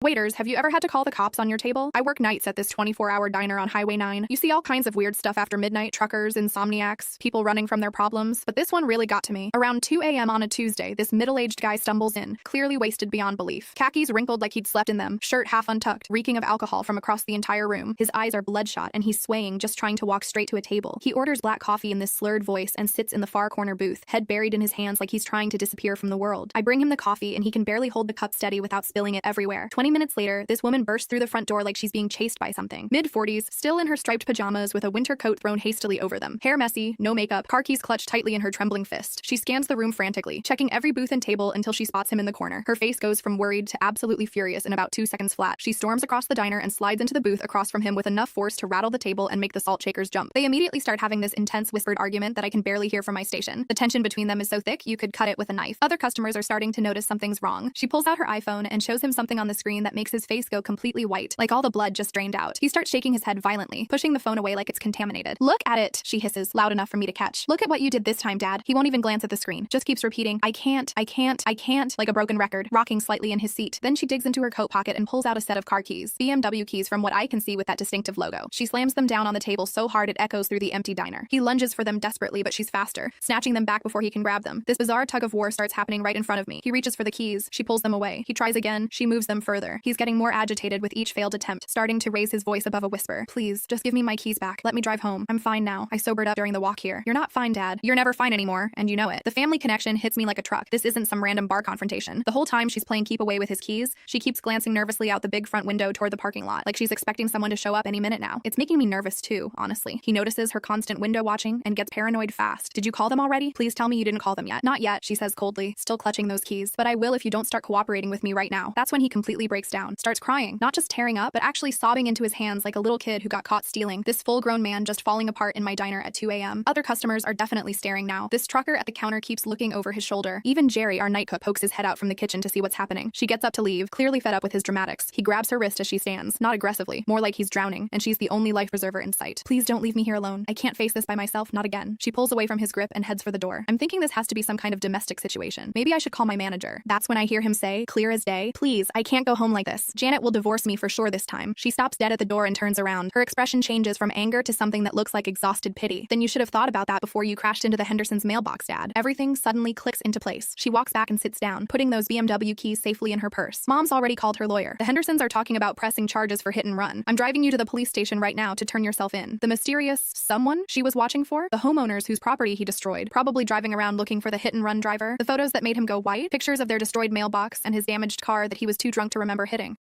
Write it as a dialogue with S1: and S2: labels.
S1: Waiters, have you ever had to call the cops on your table? I work nights at this 24-hour diner on Highway 9. You see all kinds of weird stuff after midnight, truckers, insomniacs, people running from their problems, but this one really got to me. Around 2 a.m. on a Tuesday, this middle-aged guy stumbles in, clearly wasted beyond belief. Khakis wrinkled like he'd slept in them, shirt half untucked, reeking of alcohol from across the entire room. His eyes are bloodshot and he's swaying, just trying to walk straight to a table. He orders black coffee in this slurred voice and sits in the far corner booth, head buried in his hands like he's trying to disappear from the world. I bring him the coffee and he can barely hold the cup steady without spilling it everywhere. 20 minutes later, this woman bursts through the front door like she's being chased by something. Mid-40s, still in her striped pajamas with a winter coat thrown hastily over them. Hair messy, no makeup, car keys clutched tightly in her trembling fist. She scans the room frantically, checking every booth and table until she spots him in the corner. Her face goes from worried to absolutely furious in about 2 seconds flat. She storms across the diner and slides into the booth across from him with enough force to rattle the table and make the salt shakers jump. They immediately start having this intense whispered argument that I can barely hear from my station. The tension between them is so thick you could cut it with a knife. Other customers are starting to notice something's wrong. She pulls out her iPhone and shows him something on the screen that makes his face go completely white, like all the blood just drained out. He starts shaking his head violently, pushing the phone away like it's contaminated. "Look at it," she hisses, loud enough for me to catch. "Look at what you did this time, Dad." He won't even glance at the screen, just keeps repeating, I can't, like a broken record, rocking slightly in his seat. Then she digs into her coat pocket and pulls out a set of car keys. BMW keys from what I can see with that distinctive logo. She slams them down on the table so hard it echoes through the empty diner. He lunges for them desperately, but she's faster, snatching them back before he can grab them. This bizarre tug of war starts happening right in front of me. He reaches for the keys. She pulls them away. He tries again. She moves them further. He's getting more agitated with each failed attempt, starting to raise his voice above a whisper. "Please, just give me my keys back. Let me drive home. I'm fine now. I sobered up during the walk here." "You're not fine, Dad. You're never fine anymore, and you know it." The family connection hits me like a truck. This isn't some random bar confrontation. The whole time she's playing keep away with his keys, she keeps glancing nervously out the big front window toward the parking lot, like she's expecting someone to show up any minute now. It's making me nervous too, honestly. He notices her constant window watching and gets paranoid fast. "Did you call them already? Please tell me you didn't call them yet." "Not yet," she says coldly, still clutching those keys. "But I will if you don't start cooperating with me right now." That's when he completely breaks down, starts crying, not just tearing up, but actually sobbing into his hands like a little kid who got caught stealing. This full-grown man just falling apart in my diner at 2 a.m. Other customers are definitely staring now. This trucker at the counter keeps looking over his shoulder. Even Jerry, our night cook, pokes his head out from the kitchen to see what's happening. She gets up to leave, clearly fed up with his dramatics. He grabs her wrist as she stands, not aggressively, more like he's drowning, and she's the only life preserver in sight. "Please don't leave me here alone. I can't face this by myself, not again." She pulls away from his grip and heads for the door. I'm thinking this has to be some kind of domestic situation. Maybe I should call my manager. That's when I hear him say, clear as day, "Please, I can't go home like this. Janet will divorce me for sure this time." She stops dead at the door and turns around. Her expression changes from anger to something that looks like exhausted pity. "Then you should have thought about that before you crashed into the Hendersons' mailbox, Dad." Everything suddenly clicks into place. She walks back and sits down, putting those BMW keys safely in her purse. "Mom's already called her lawyer. The Hendersons are talking about pressing charges for hit and run. I'm driving you to the police station right now to turn yourself in." The mysterious someone she was watching for? The homeowners whose property he destroyed, probably driving around looking for the hit and run driver. The photos that made him go white? Pictures of their destroyed mailbox and his damaged car that he was too drunk to remember hitting.